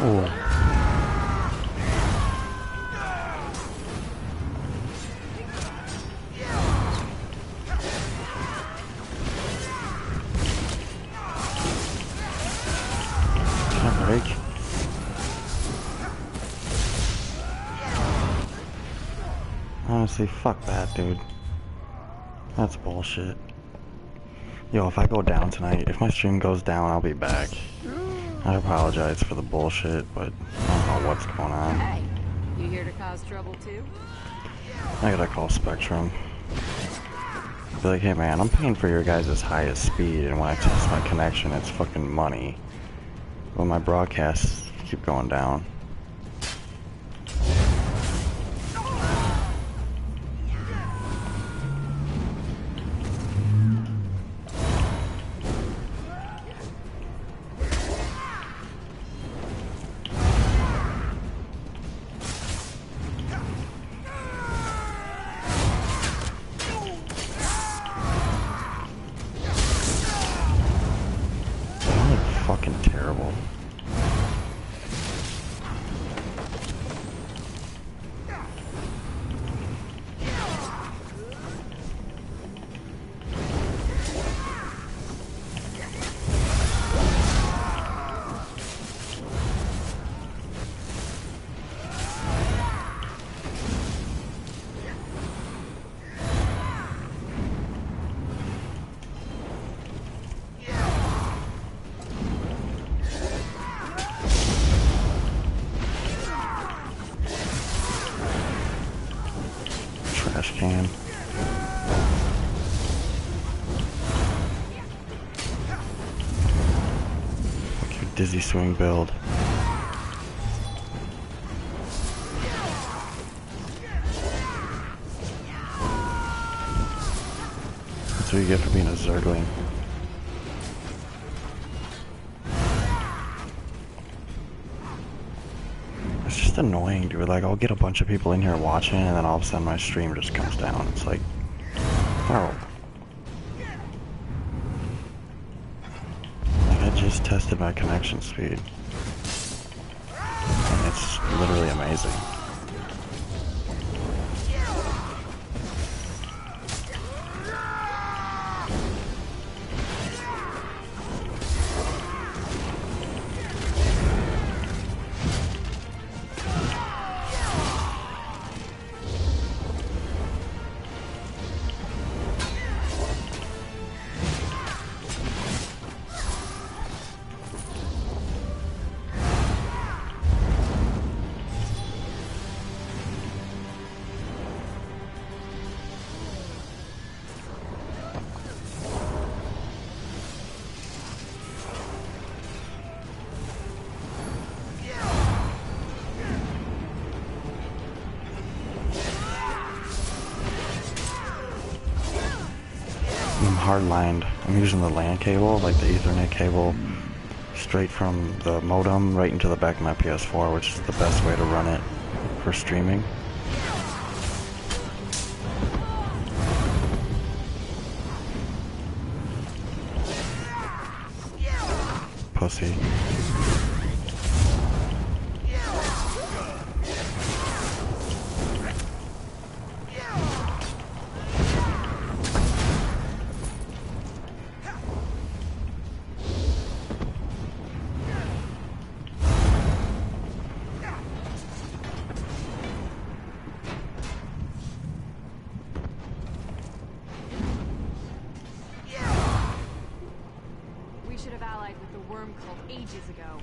Oh. Can't break. Honestly, fuck that, dude. That's bullshit. Yo, if I go down tonight, if my stream goes down, I'll be back. I apologize for the bullshit, but I don't know what's going on. Hey, you here to cause trouble too? I gotta call Spectrum. Be like, hey man, I'm paying for your guys' highest speed, and when I test my connection, it's fucking money. But my broadcasts keep going down. Fucking terrible. Trash can. Fuck your dizzy swing build. That's what you get for being a Zergling. It's just annoying, dude. Like, I'll get a bunch of people in here watching, and then all of a sudden my stream just comes down. It's like, bro. Like, I just tested my connection speed. And it's literally amazing. I'm hardlined. I'm using the LAN cable, like the Ethernet cable, straight from the modem right into the back of my PS4, which is the best way to run it for streaming. Pussy. We should have allied with the worm cult ages ago.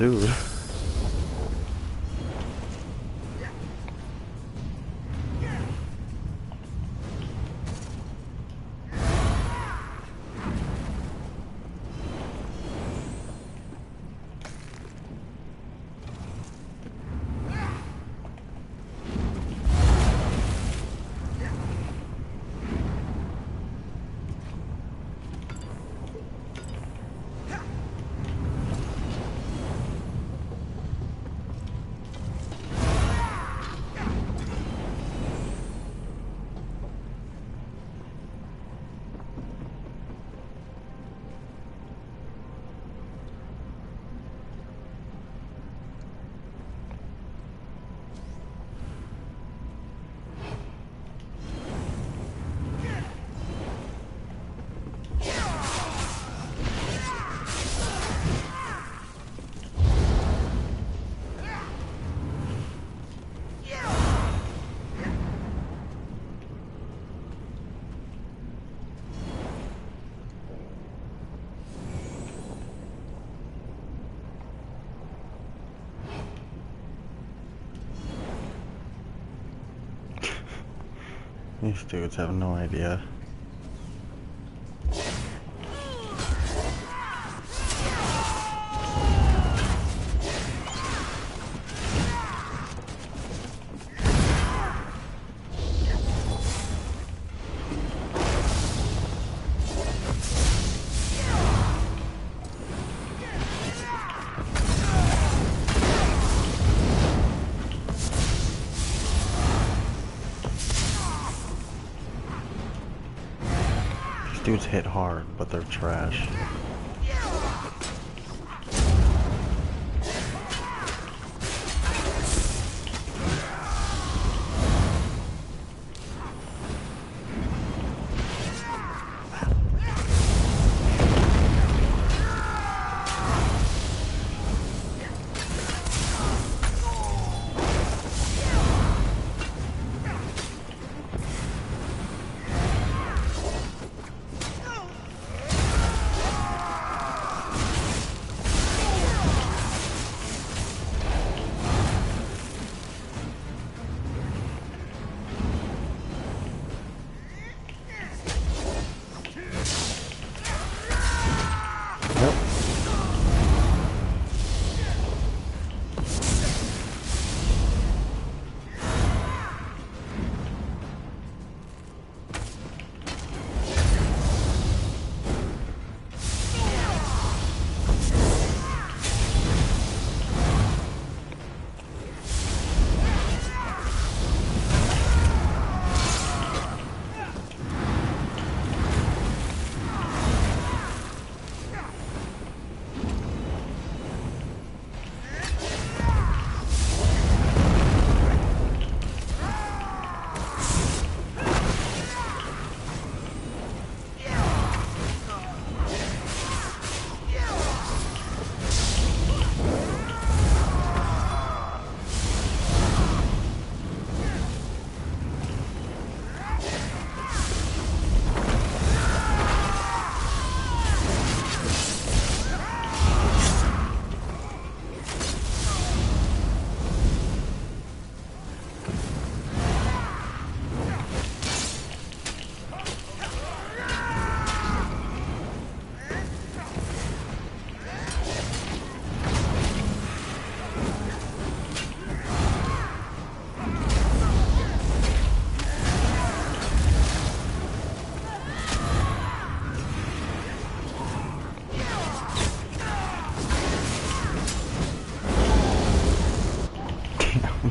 Dude. These dudes have no idea. Dudes hit hard, but they're trash.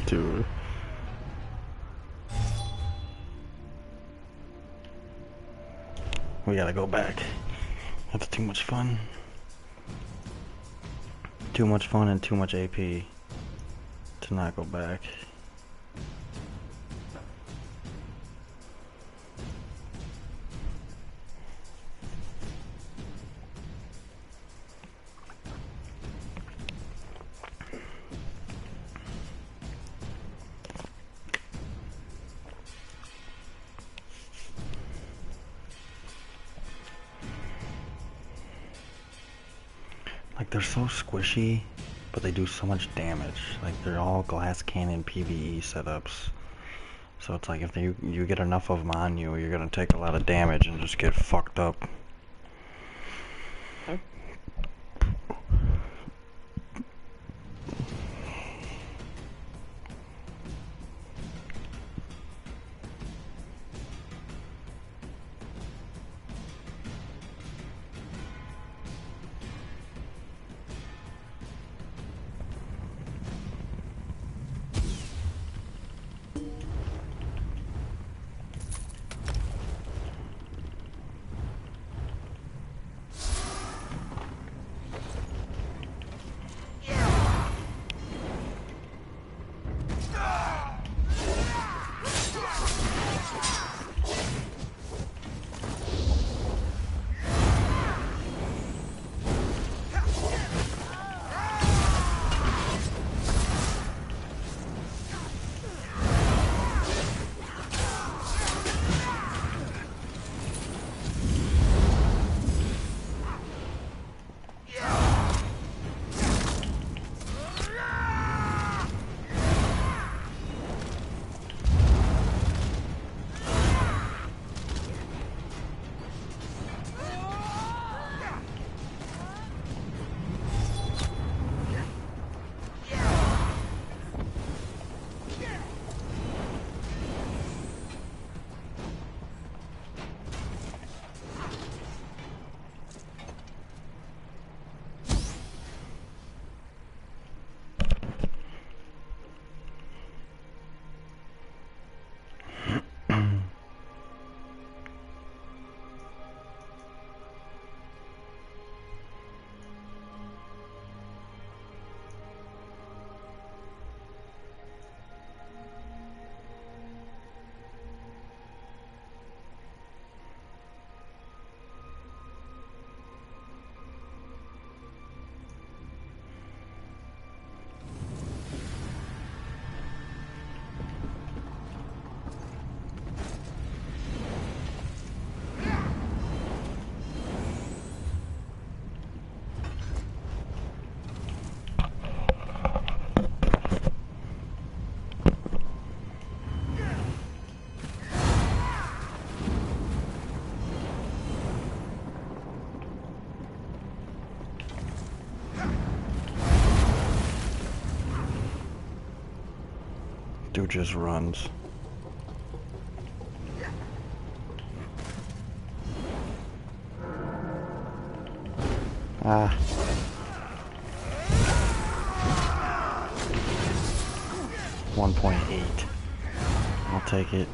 Dude. We gotta go back. That's too much fun. Too much fun and too much AP to not go back. Like, they're so squishy. but they do so much damage. Like, they're all glass cannon PvE setups. So it's like if you get enough of them on you, you're gonna take a lot of damage and just get fucked up. Dude just runs. Ah. $1.8. I'll take it.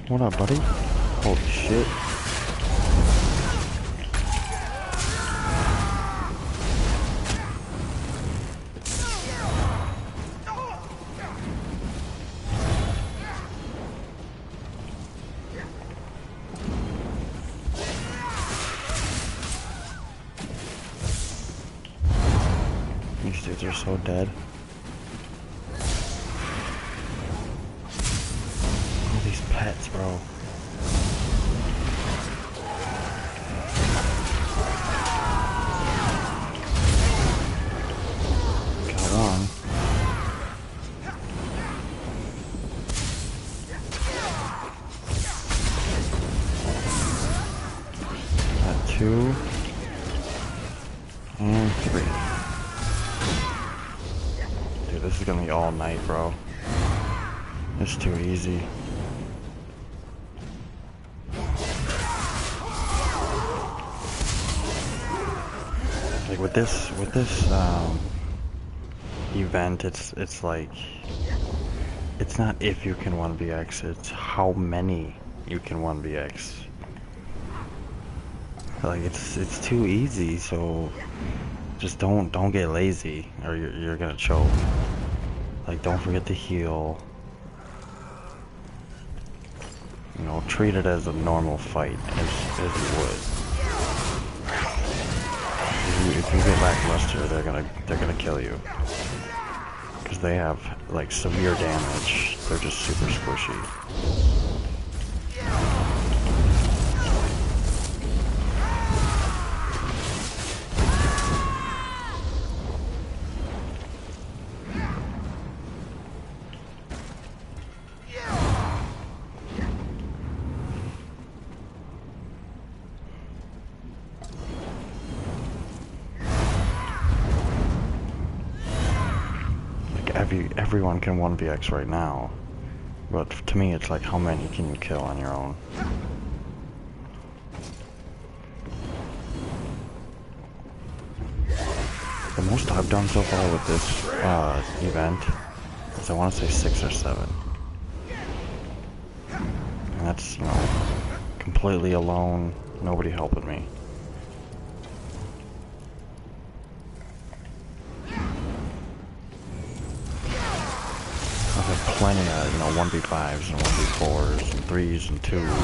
What up, buddy? Holy shit. These dudes are so dead. All these pets, bro. Got one. Dude, this is gonna be all night, bro. It's too easy. Like with this event, it's like, it's not if you can 1vx, it's how many you can 1vx. Like it's too easy, so just don't get lazy or you're gonna choke. Like, don't forget to heal. You know, treat it as a normal fight as you would. If you get lackluster, they're gonna kill you. Because they have like severe damage. They're just super squishy. Everyone can 1vx right now, but to me it's like, how many can you kill on your own? The most I've done so far with this event is, I want to say 6 or 7, and that's, you know, completely alone, nobody helping me. Plenty of, you know, 1v5s and 1v4s and 3s and 2s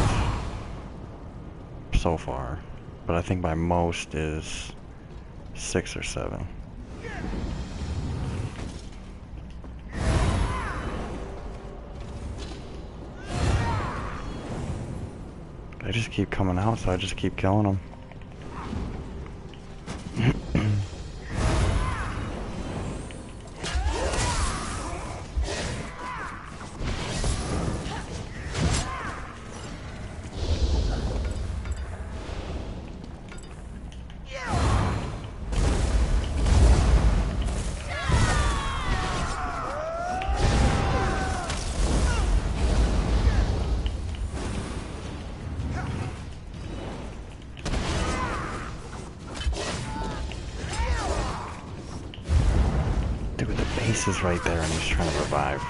so far, but I think my most is 6 or 7. They just keep coming out, so I just keep killing them. Is right there and he's trying to revive.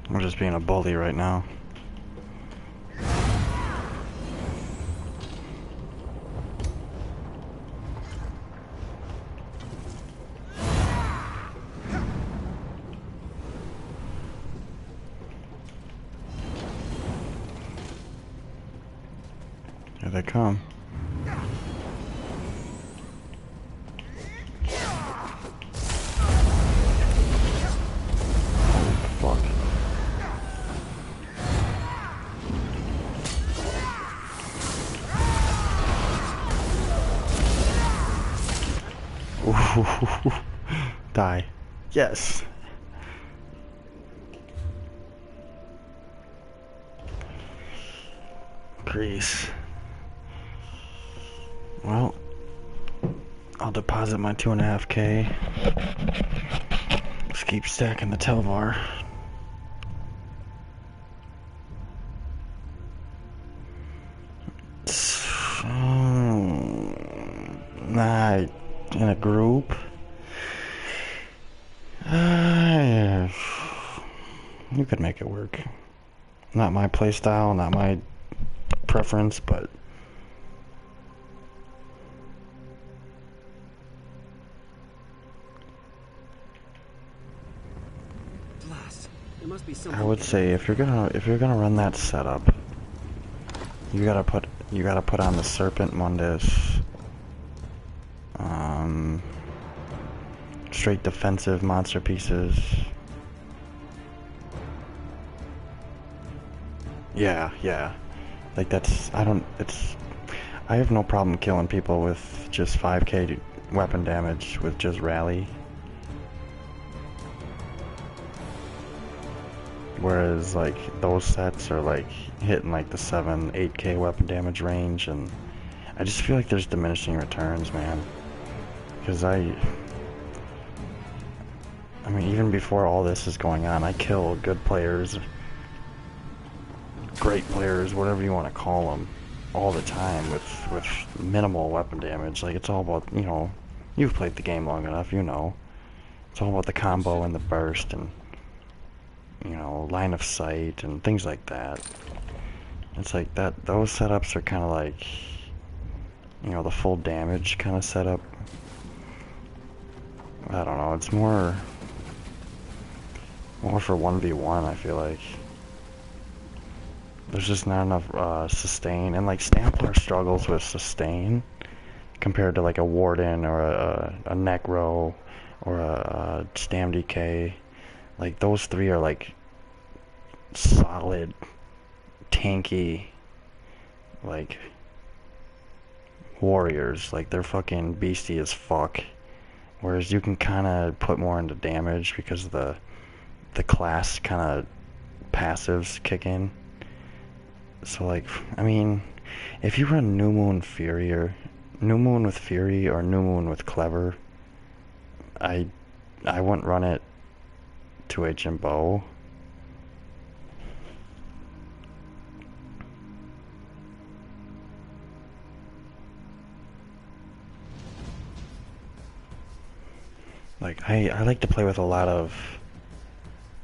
I'm just being a bully right now. Here they come. Oh, fuck. Ooh. Die. Yes. Grease. Well, I'll deposit my 2.5K. Just keep stacking the Telvar. Nah, in a group. Yeah. You could make it work. Not my playstyle, not my preference, but I would say if you're gonna run that setup, you gotta put on the Serpent Mundus, straight defensive monster pieces. Yeah, like that's, it's I have no problem killing people with just 5k weapon damage with just rally. Whereas like those sets are like hitting like the 7-8k weapon damage range, and I just feel like there's diminishing returns, man. Because I mean, even before all this is going on, I kill good players, great players, whatever you want to call them, all the time with minimal weapon damage. Like, it's all about, you know, you've played the game long enough, you know. It's all about the combo and the burst and, you know, line of sight and things like that. It's like that, those setups are kind of like, you know, the full damage kind of setup. I don't know, it's more for 1v1, I feel like. There's just not enough sustain, and like Stamplar struggles with sustain compared to like a Warden or a Necro or a StamDK. Like those three are like solid, tanky, like warriors. Like they're fucking beastie as fuck. Whereas you can kind of put more into damage because the class kind of passives kick in. So like, I mean, if you run New Moon with Fury or New Moon with Clever, I wouldn't run it 2H and bow. Like, I like to play with a lot of...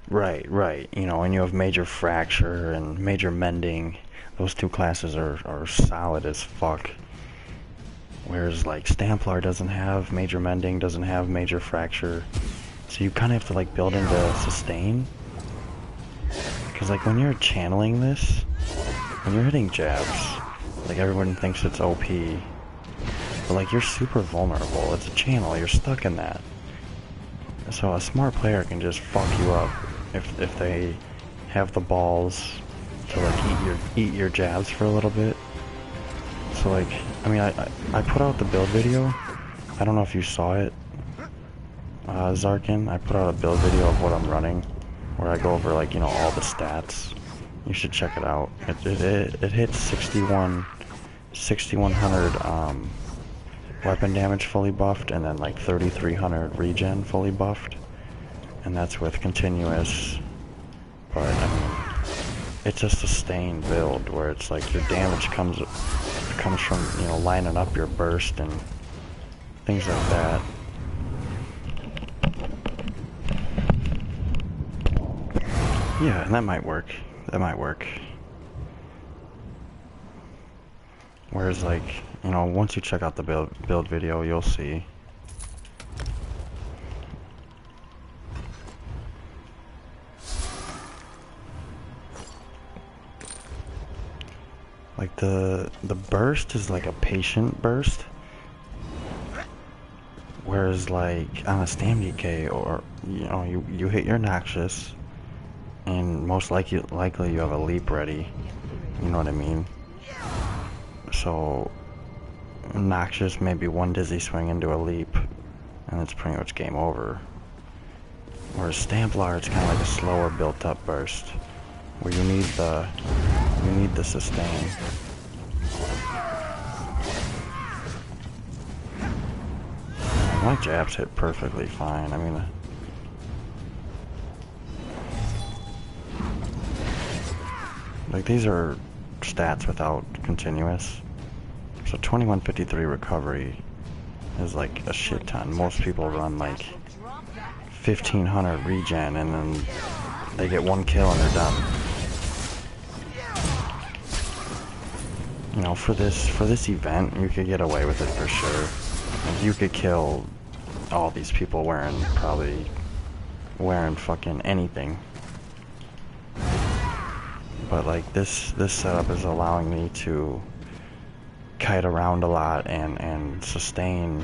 Right, you know, and you have Major Fracture and Major Mending. Those two classes are solid as fuck. Whereas, like, Stamplar doesn't have Major Mending, doesn't have Major Fracture. So you kind of have to, like, build into Sustain. Because, like, when you're channeling this, when you're hitting jabs, like, everyone thinks it's OP. But, like, you're super vulnerable. It's a channel, you're stuck in that. So a smart player can just fuck you up if they have the balls to like eat your jabs for a little bit. So like, I mean, I put out the build video. I don't know if you saw it, Zarkin. I put out a build video of what I'm running, where I go over like, you know, all the stats. You should check it out. It hits 6100 weapon damage fully buffed, and then like 3300 regen fully buffed, and that's with continuous. But I mean, it's a sustained build where it's like your damage comes from, you know, lining up your burst and things like that. Yeah, and that might work. Whereas, like, you know, once you check out the build video, you'll see. Like the burst is like a patient burst, whereas like on a StamDK, or you know, you hit your Noxious, and most likely you have a leap ready. You know what I mean? So Noxious, maybe one dizzy swing into a leap, and it's pretty much game over. Whereas Stamplar, it's kind of like a slower built-up burst, where you need the sustain. My jabs hit perfectly fine. I mean, like, these are stats without continuous. So 2153 recovery is like a shit ton. Most people run like 1500 regen, and then they get one kill and they're done. You know, for this event, you could get away with it for sure. Like, you could kill all these people probably wearing fucking anything. But like this setup is allowing me to kite around a lot and sustain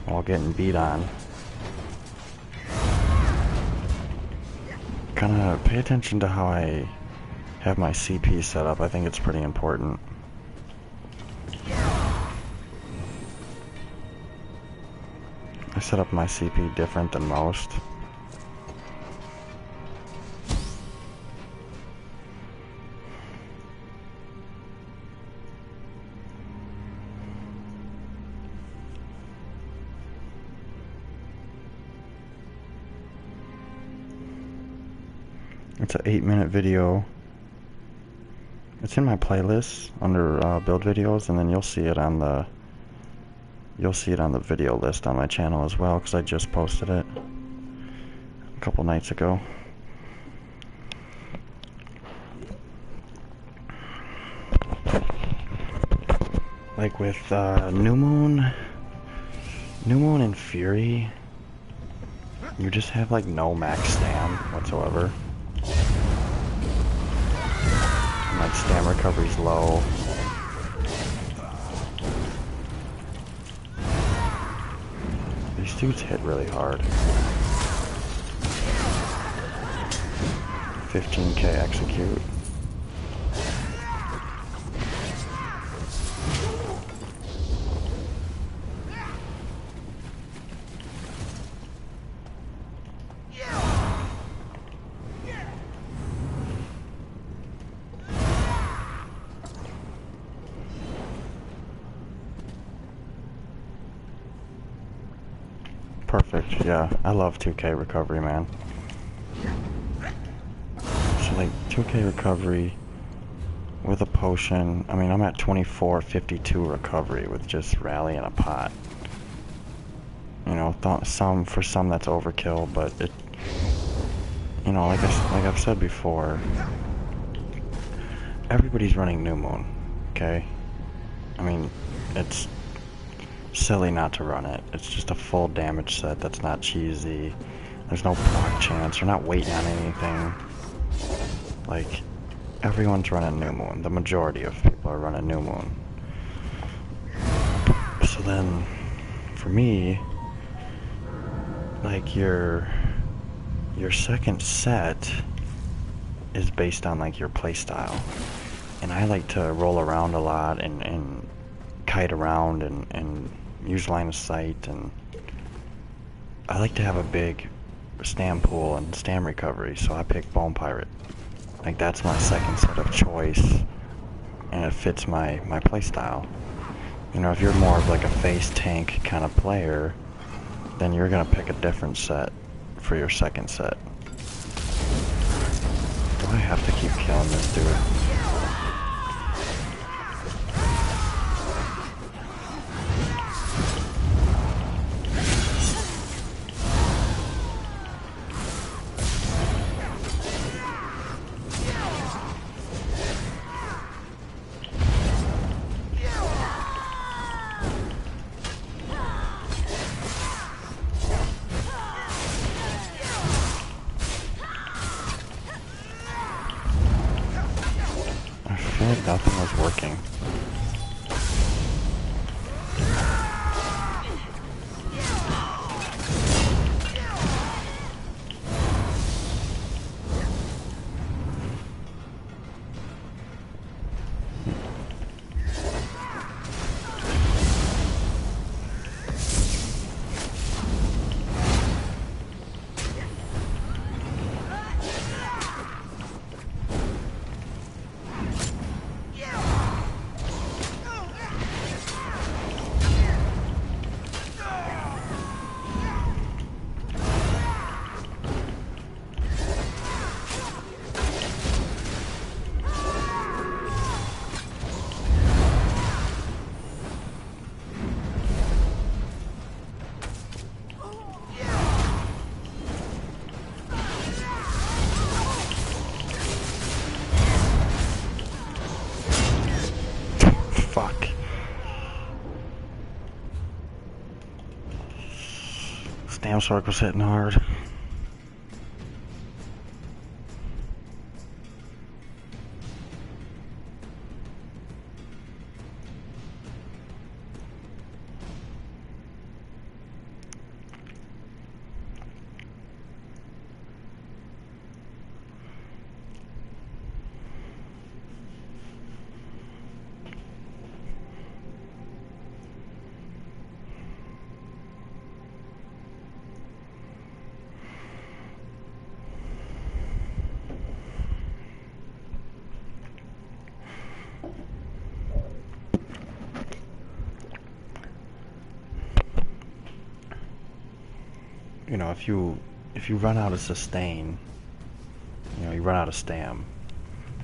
while getting beat on. Kinda pay attention to how I have my CP set up. I think it's pretty important. set up my CP different than most. It's an 8-minute video. It's in my playlist under build videos, and then you'll see it on the video list on my channel as well, because I just posted it a couple nights ago. Like with New Moon and Fury, you just have like no max stam whatsoever. And like stam recovery's low. These dudes hit really hard. 15k execute. Perfect, yeah. I love 2k recovery, man. So like 2k recovery with a potion. I mean, I'm at 2452 recovery with just rally and a pot. You know, for some that's overkill, but it, you know, like I've said before, everybody's running New Moon, okay? I mean, it's silly not to run it. It's just a full damage set that's not cheesy. There's no proc chance. You're not waiting on anything. Like, everyone's running New Moon. The majority of people are running New Moon. So then, for me, like your second set is based on like your playstyle. And I like to roll around a lot and kite around and use line of sight, and I like to have a big stam pool and stam recovery, so I pick Bone Pirate. Like, that's my second set of choice, and it fits my playstyle. You know, if you're more of like a face tank kind of player, then you're gonna pick a different set for your second set. Do I have to keep killing this dude? I feel like nothing was working. Fuck. StamSorc was hitting hard. You know, if you run out of sustain, you know, you run out of stam,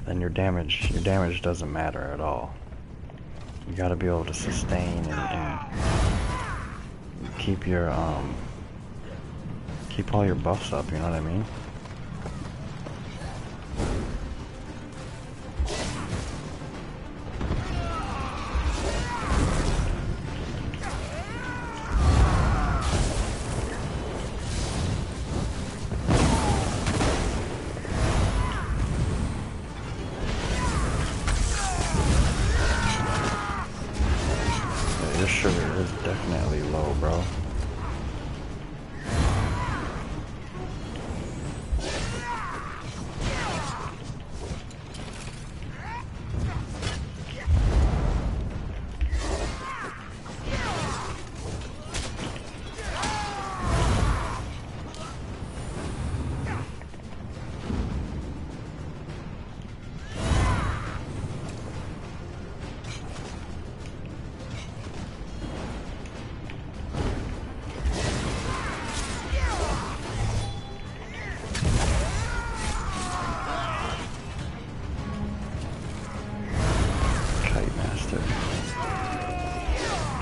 then your damage doesn't matter at all. You gotta be able to sustain and keep your keep all your buffs up, you know what I mean? Yeah, your sugar is definitely low, bro.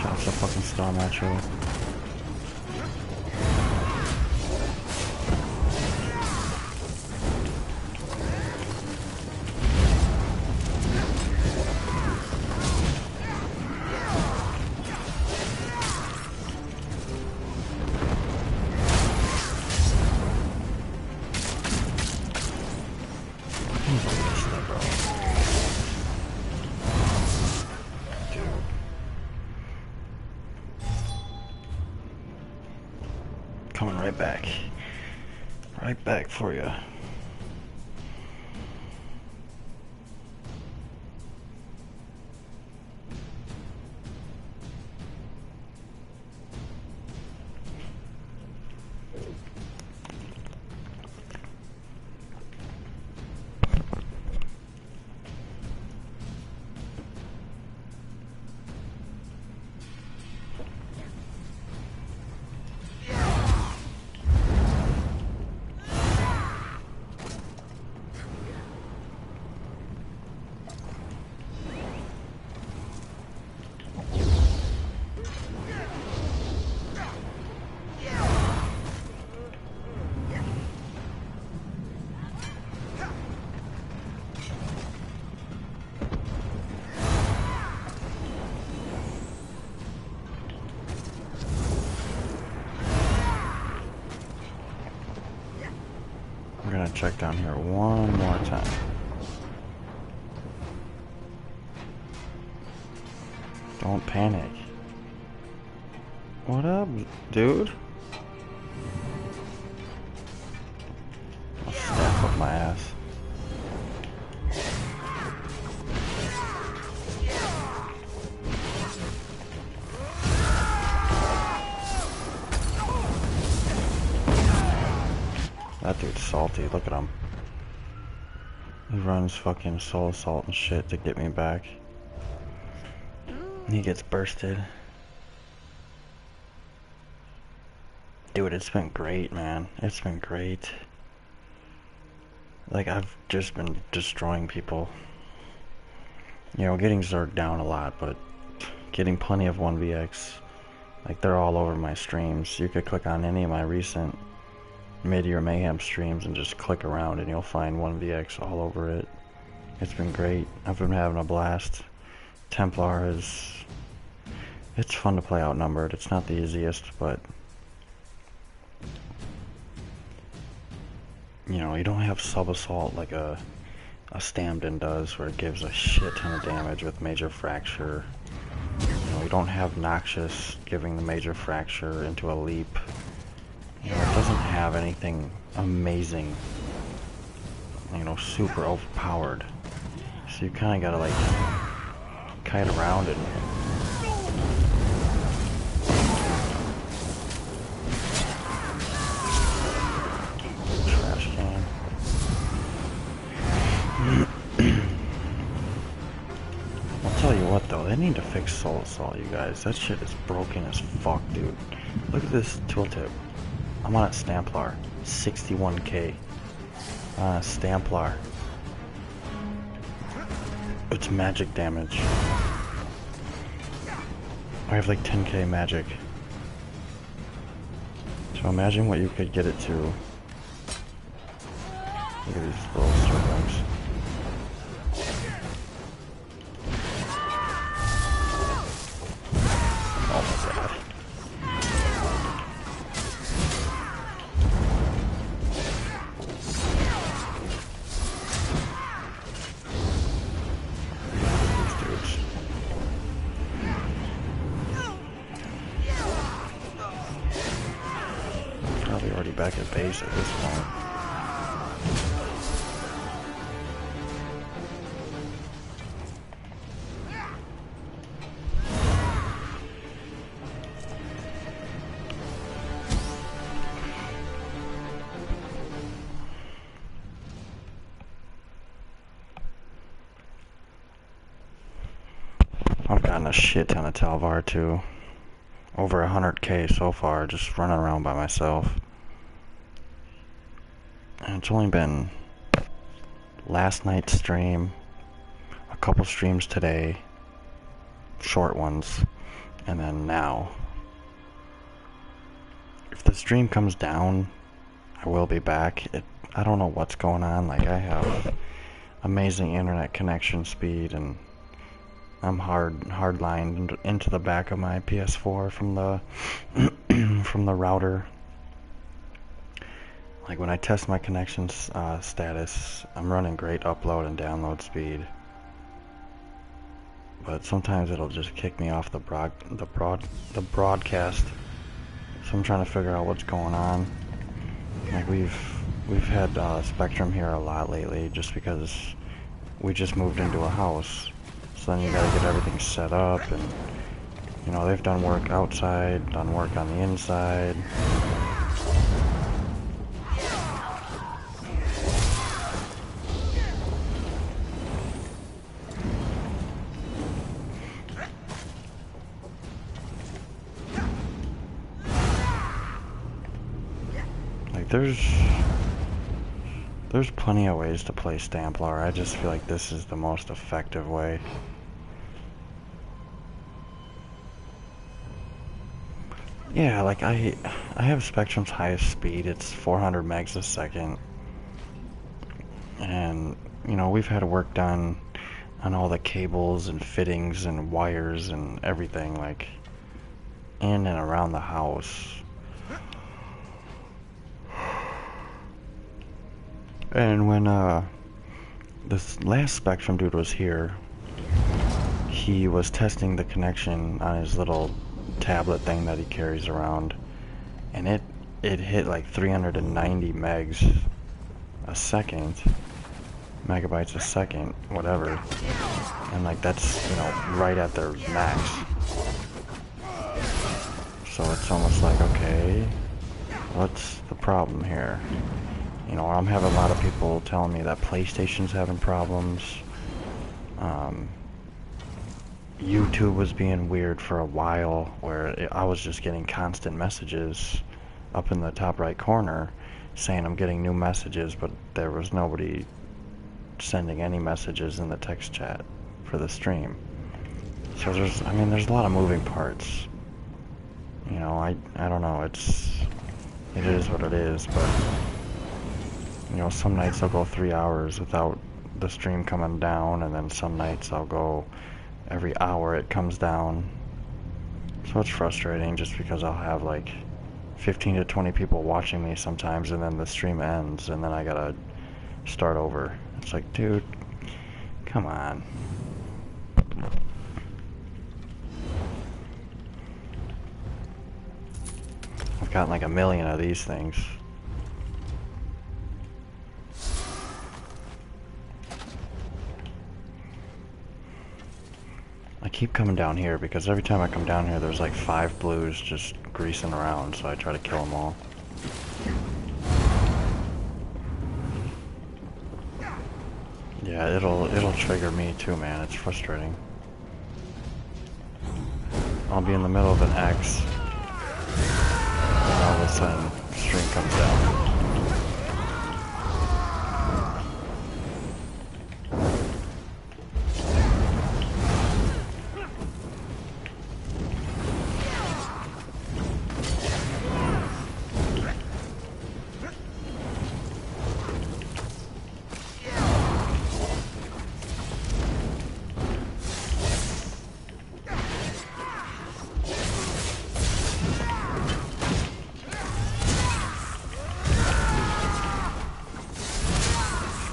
Drops a fucking star natural. Coming right back. Right back for you. We're gonna check down here one more time. Don't panic. What up, dude? I'll staff up my ass. That dude's salty, look at him. He runs fucking soul assault and shit to get me back. He gets bursted. Dude, it's been great, man. It's been great. Like, I've just been destroying people. You know, getting Zerg down a lot, but getting plenty of 1vx. Like, they're all over my streams. You could click on any of my recent MIDYEAR Mayhem streams and just click around and you'll find 1vx all over it. It's been great. I've been having a blast. Templar is... it's fun to play outnumbered. It's not the easiest, but... you know, you don't have sub-assault like a Stamden does, where it gives a shit ton of damage with major fracture. You know, you don't have Noxious giving the major fracture into a leap. You know, it doesn't have anything amazing, you know, super overpowered. So you kind of gotta, like, kite around it. Trash can. I'll tell you you what though, they need to fix Soul Assault, you guys. That shit is broken as fuck, dude. Look at this tooltip. I'm on a Stamplar, 61k. Stamplar. It's magic damage. I have like 10k magic. So imagine what you could get it to. Look at these little strings. Oh my god. These dudes. Probably already back at base at this point. I've gotten a shit ton of Talvar too. Over 100k so far, just running around by myself. And it's only been last night's stream, a couple streams today, short ones, and then now. If the stream comes down, I will be back. I don't know what's going on. Like, I have amazing internet connection speed, and I'm hard lined into the back of my PS4 from the from the router. Like when I test my connection status, I'm running great upload and download speed. But sometimes it'll just kick me off the broadcast. So I'm trying to figure out what's going on. Like we've had Spectrum here a lot lately, just because we just moved into a house. So then you gotta get everything set up, and you know, they've done work outside, done work on the inside. Like there's plenty of ways to play Stamplar. I just feel like this is the most effective way. Yeah, like I have Spectrum's highest speed. It's 400 megs a second. And, you know, we've had work done on all the cables and fittings and wires and everything, like, in and around the house. And when, this last Spectrum dude was here, he was testing the connection on his little tablet thing that he carries around, and it hit like 390 megs a second, megabytes a second, whatever, and like that's, you know, right at their max. So it's almost like, okay, what's the problem here? You know, I'm having a lot of people telling me that PlayStation's having problems. YouTube was being weird for a while, where I was just getting constant messages up in the top right corner saying I'm getting new messages, but there was nobody sending any messages in the text chat for the stream. So there's a lot of moving parts. You know, I don't know, it is what it is, but you know, some nights I'll go 3 hours without the stream coming down, and then some nights I'll go every hour it comes down. So it's frustrating, just because I'll have like 15 to 20 people watching me sometimes, and then the stream ends, and then I gotta start over. It's like, dude, come on. I've got like 1 million of these things. I keep coming down here because every time I come down here there's like 5 blues just greasing around, so I try to kill them all. Yeah, it'll trigger me too, man. It's frustrating. I'll be in the middle of an X, and all of a sudden, stream comes down.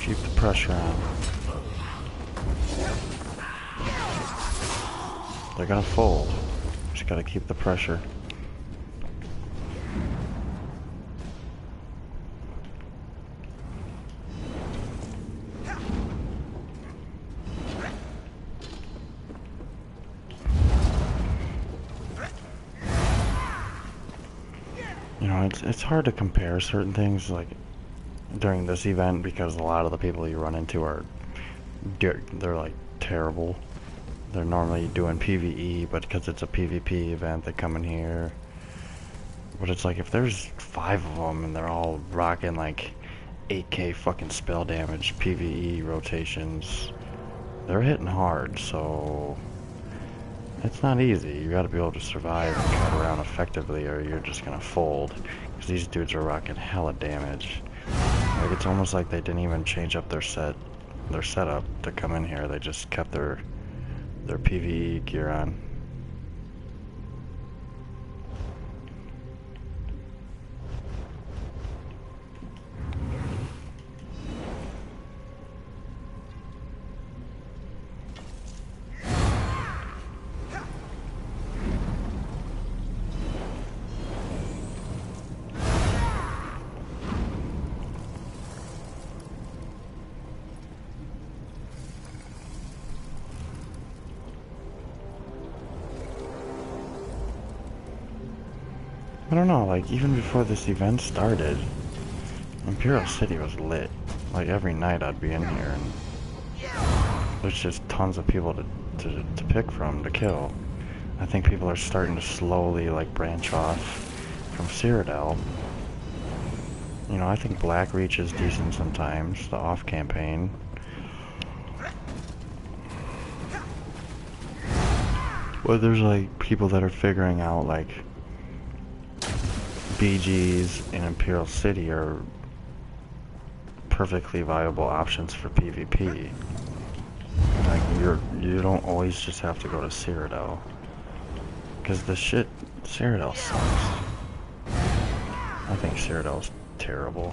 Keep the pressure on. They're gonna fold. Just gotta keep the pressure. You know, it's hard to compare certain things like during this event because a lot of the people you run into are they're like terrible. They're normally doing PvE, but because it's a PvP event, they come in here. But it's like if there's 5 of them and they're all rocking like 8k fucking spell damage PvE rotations, they're hitting hard. So it's not easy. You gotta be able to survive and cut around effectively, or you're just gonna fold. Because these dudes are rocking hella damage. Like it's almost like they didn't even change up their setup to come in here. They just kept their PvE gear on. I don't know, like, even before this event started, Imperial City was lit. Like, every night I'd be in here, and there's just tons of people to pick from, to kill. I think people are starting to slowly, like, branch off from Cyrodiil. You know, I think Blackreach is decent sometimes, the off-campaign. But there's, like, people that are figuring out, like, BGs in Imperial City are perfectly viable options for PvP. Like you don't always just have to go to Cyrodiil, because the shit Cyrodiil sucks. I think Cyrodiil's terrible.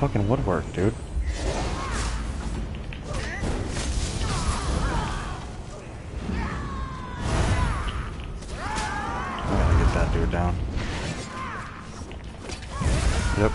Fucking woodwork, dude. I gotta get that dude down. Yep.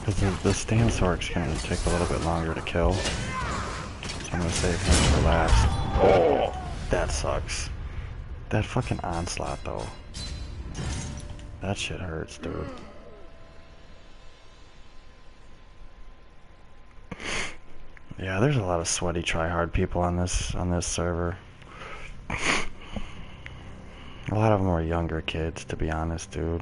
Because the StamSorc's gonna take a little bit longer to kill. So I'm gonna save him for last. Oh, that sucks. That fucking onslaught though. That shit hurts, dude. Yeah, there's a lot of sweaty tryhard people on this server. A lot of them are younger kids, to be honest, dude.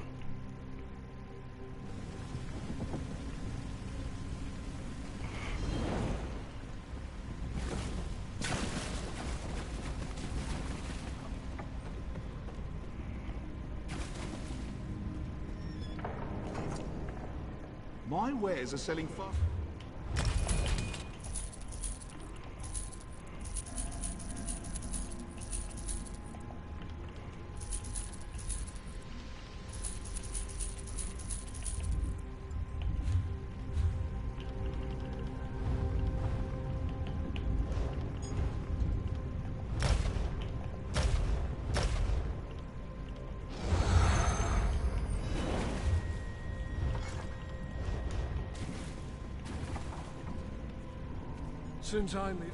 My wares are selling fast. Since I'm the...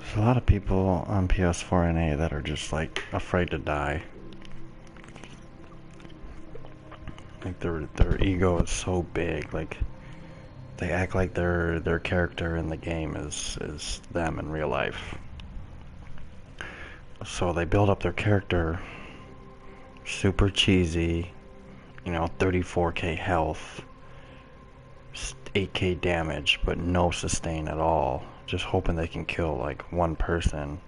There's a lot of people on PS4 and A that are just like afraid to die. Like their ego is so big, like they act like their character in the game is them in real life. So they build up their character super cheesy, you know, 34k health, 8k damage, but no sustain at all. Just hoping they can kill like one person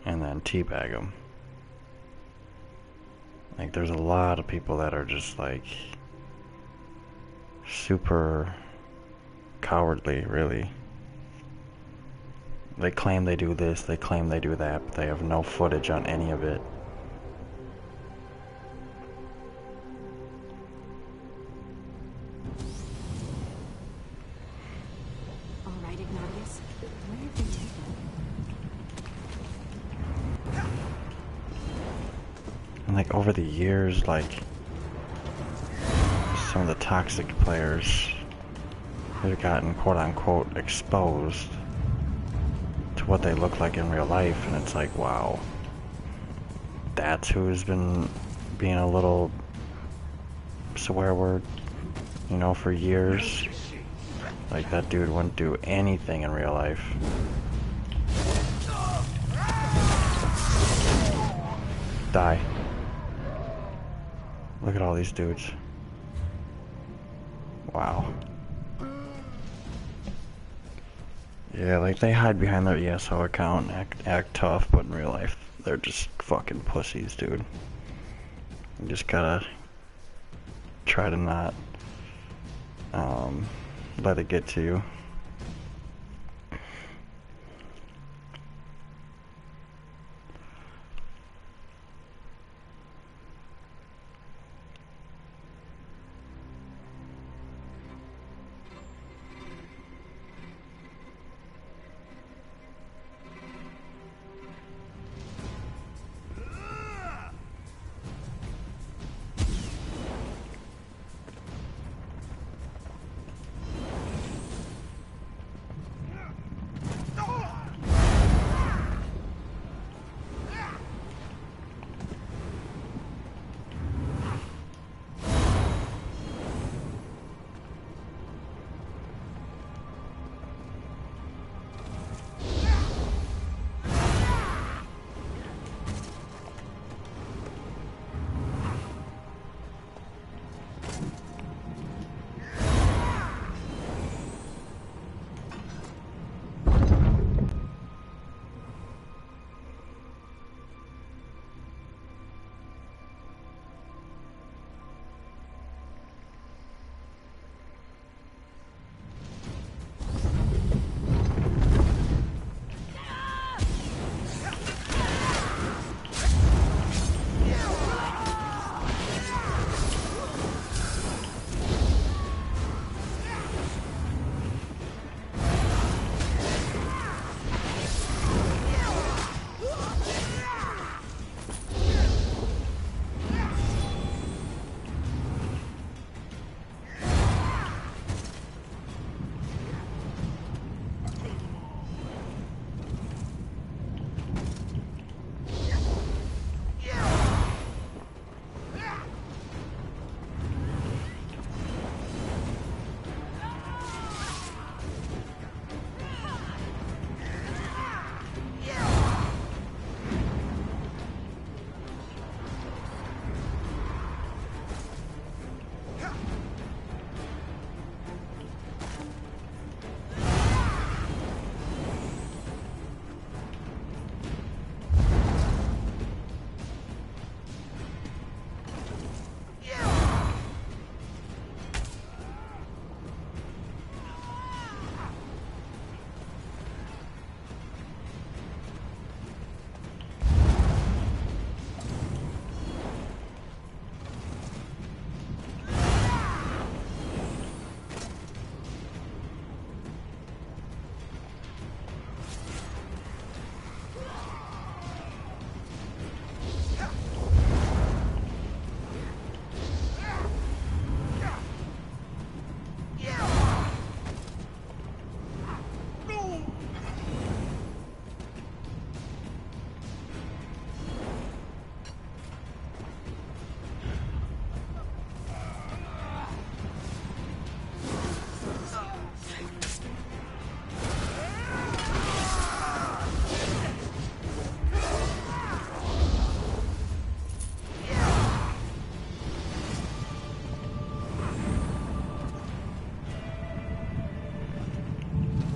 and then teabag them. Like there's a lot of people that are just like super cowardly, really. They claim they do this, they claim they do that, but they have no footage on any of it. And like over the years, like some of the toxic players have gotten quote unquote exposed to what they look like in real life, and it's like, wow, that's who's been being a little swear word, you know, for years. Like that dude wouldn't do anything in real life. Die. Look at all these dudes. Wow. Yeah, like they hide behind their ESO account and act tough, but in real life, they're just fucking pussies, dude. You just gotta try to not let it get to you.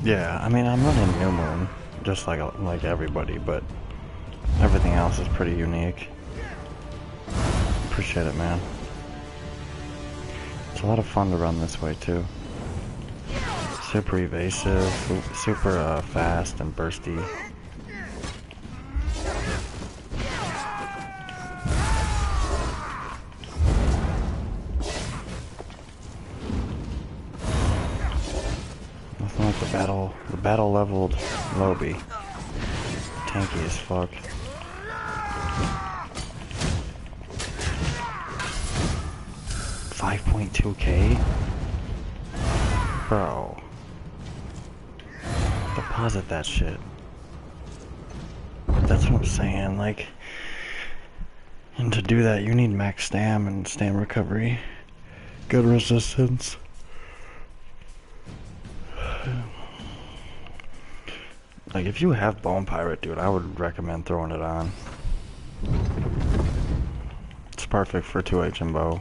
Yeah, I mean, I'm running New Moon, just like everybody, but everything else is pretty unique. Appreciate it, man. It's a lot of fun to run this way, too. Super evasive, super fast and bursty. Nothing like the battle leveled Lobby. Tanky as fuck. $5.2K? Bro. Deposit that shit. That's what I'm saying, like... And to do that, you need max stam and stam recovery. Good resistance. Like, if you have Bone Pirate, dude, I would recommend throwing it on. It's perfect for 2H and bow.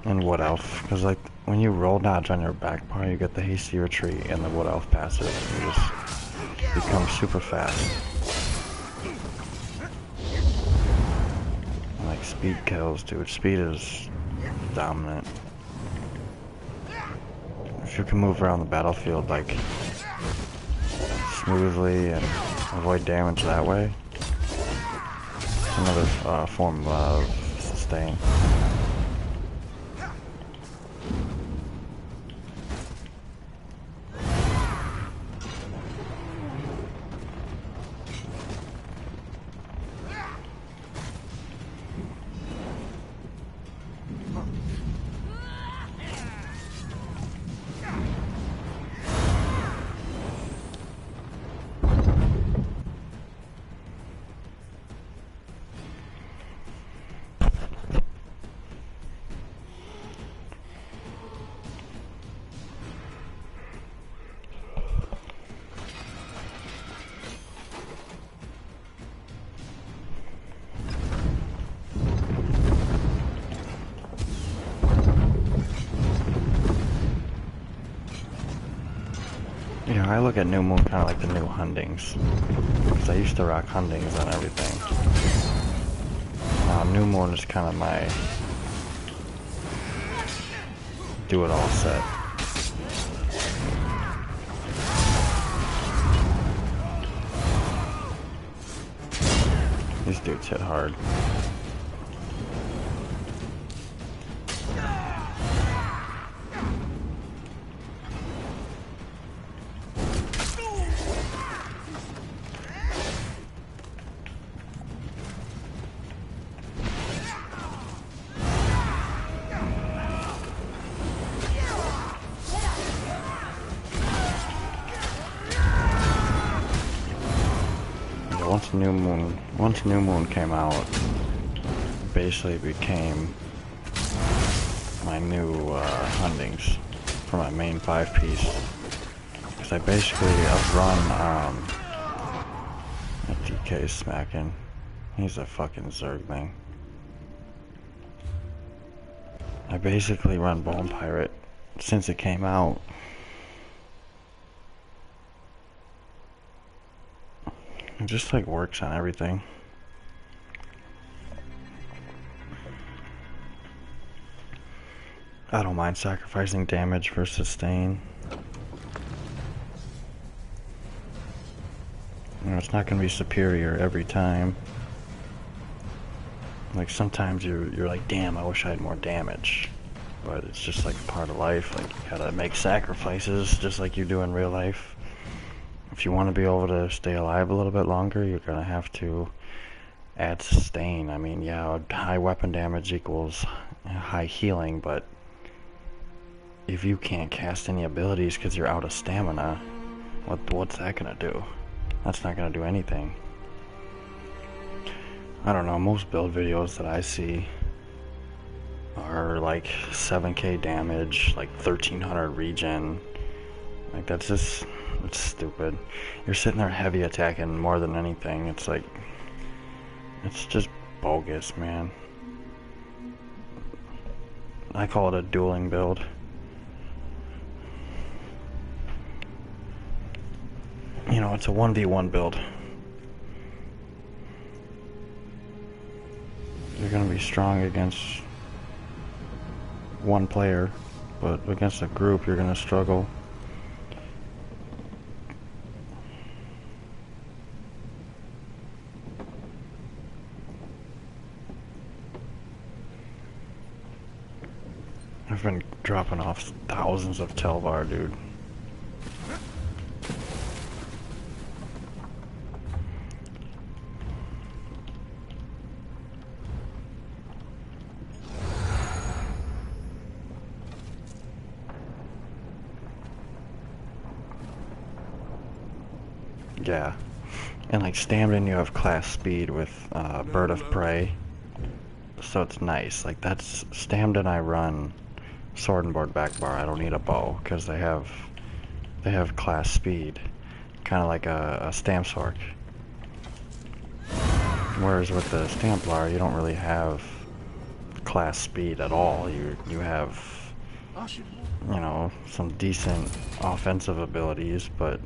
And Wood Elf, because, like, when you roll dodge on your back bar, you get the hasty retreat and the Wood Elf passive. You just become super fast. And, like, speed kills, dude. Speed is dominant. If you can move around the battlefield, like, smoothly and avoid damage that way, it's another form of sustain. You know, I look at New Moon kind of like the new Hundings, because I used to rock Hundings on everything. New Moon is kind of my do-it-all set. These dudes hit hard. Once New Moon came out, basically became my new Hundings for my main 5-piece. Because I've run DK smacking. He's a fucking Zergling. I basically run Bone Pirate since it came out. It just like works on everything. I don't mind sacrificing damage for sustain. You know, it's not gonna be superior every time. Like sometimes you're like, damn, I wish I had more damage. But it's just like a part of life. Like you gotta make sacrifices just like you do in real life. If you want to be able to stay alive a little bit longer, you're gonna have to add sustain. I mean, yeah, high weapon damage equals high healing, but if you can't cast any abilities because you're out of stamina, what's that gonna do? That's not gonna do anything. I don't know, most build videos that I see are like 7k damage, like 1300 regen. Like that's just, it's stupid. You're sitting there heavy attacking more than anything. It's like, it's just bogus, man. I call it a dueling build. You know, it's a 1v1 build. You're gonna be strong against one player, but against a group you're gonna struggle. I've been dropping off thousands of Telvar, dude. Yeah, and like Stamden, you have class speed with Bird of Prey, so it's nice. Like that's Stamden. I run sword and board back bar. I don't need a bow because they have class speed, kind of like a StamSorc. Whereas with the Stamplar, you don't really have class speed at all. You have, you know, some decent offensive abilities, but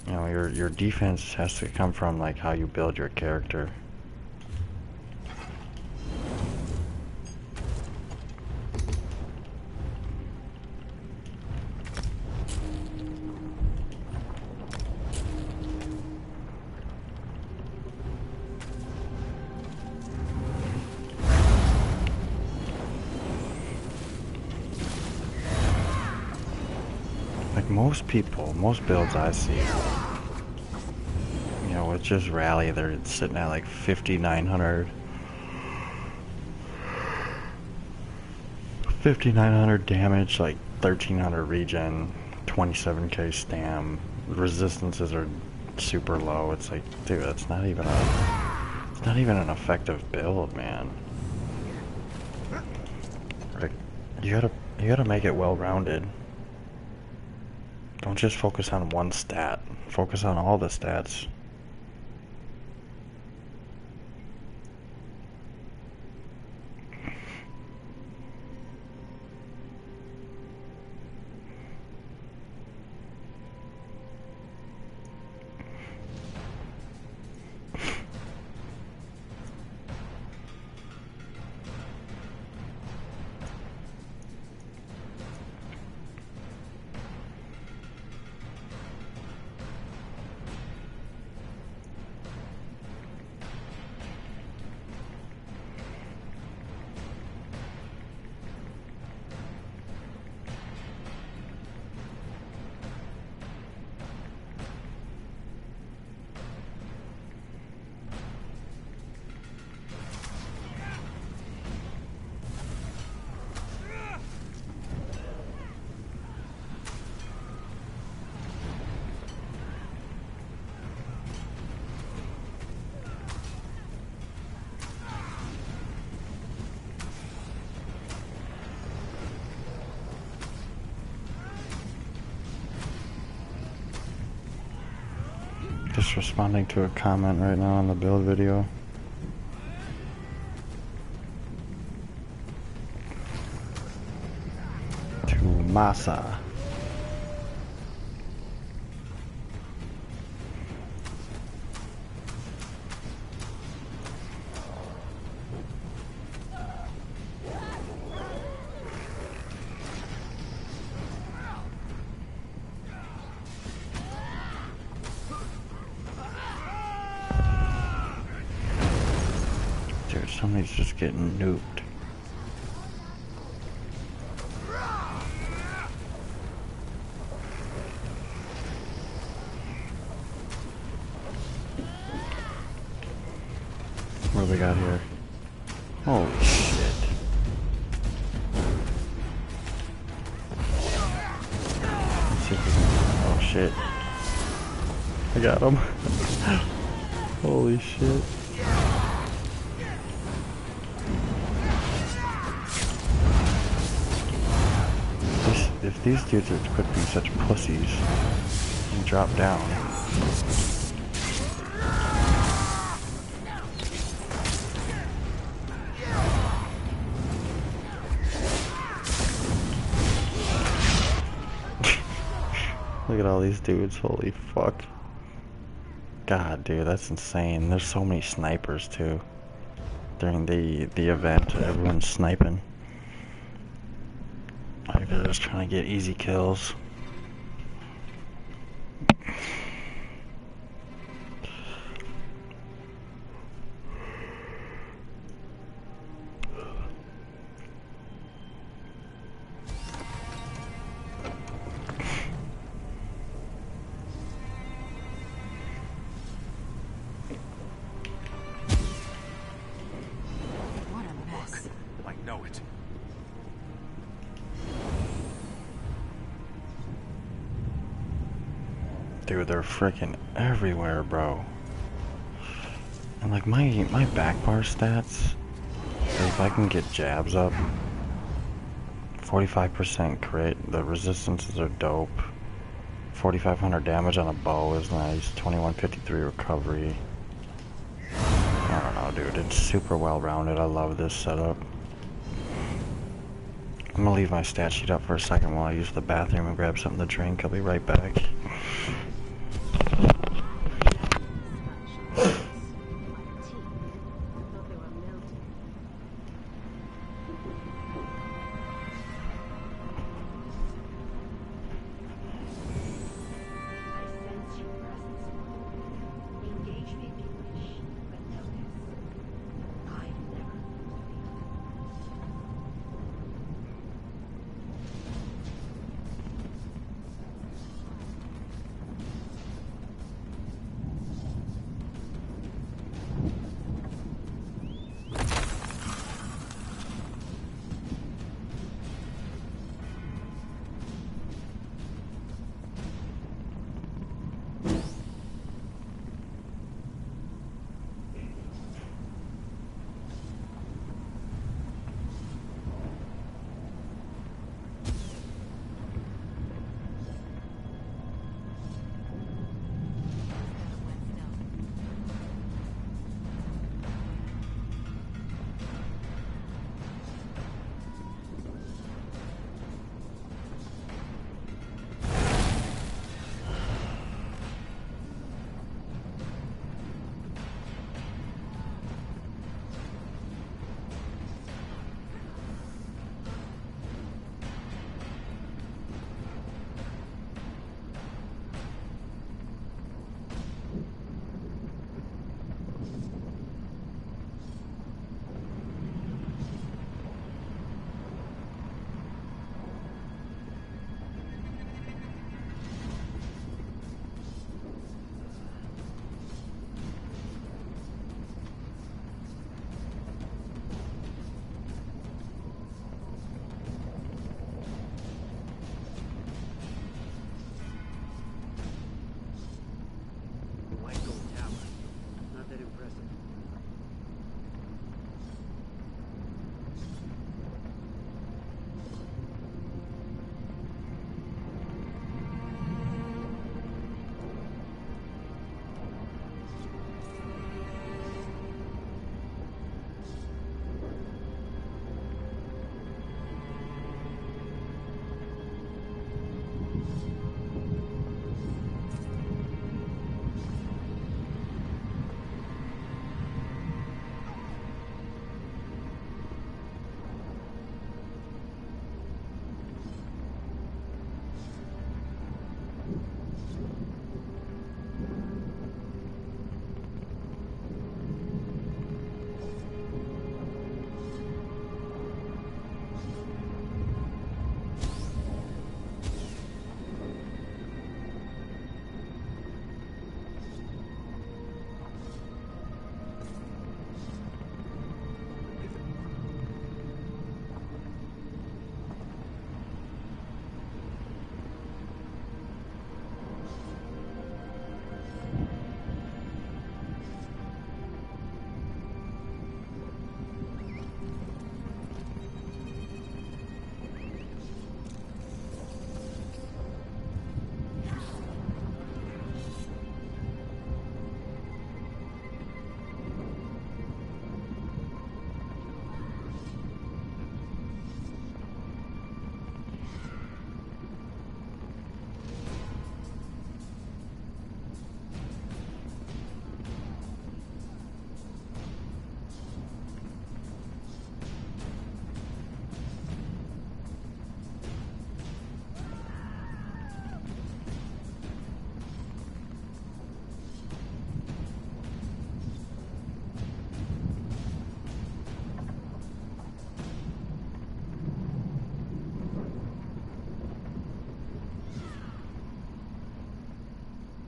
you know, your defense has to come from like how you build your character. Like most people, most builds I see, you know, with just rally, they're sitting at like 5,900. 5,900 damage, like 1,300 regen, 27k stam. Resistances are super low. It's like, dude, it's not even an effective build, man. Like, you gotta make it well-rounded. Don't just focus on one stat. Focus on all the stats. Just responding to a comment right now on the build video. To Masa. Dude, somebody's just getting nuked. What do we got here? Holy shit. Let's see if we can... Oh shit. I got him. Holy shit. If these dudes are quit being such pussies and drop down. Look at all these dudes, holy fuck. God, dude, that's insane. There's so many snipers, too. During the event, everyone's sniping. Like, they're just trying to get easy kills. What a mess. I know it. Dude, they're freaking everywhere, bro. And like my back bar stats, if I can get jabs up, 45% crit, the resistances are dope. 4,500 damage on a bow is nice. 2153 recovery. I don't know, dude. It's super well rounded. I love this setup. I'm gonna leave my stat sheet up for a second while I use the bathroom and grab something to drink. I'll be right back.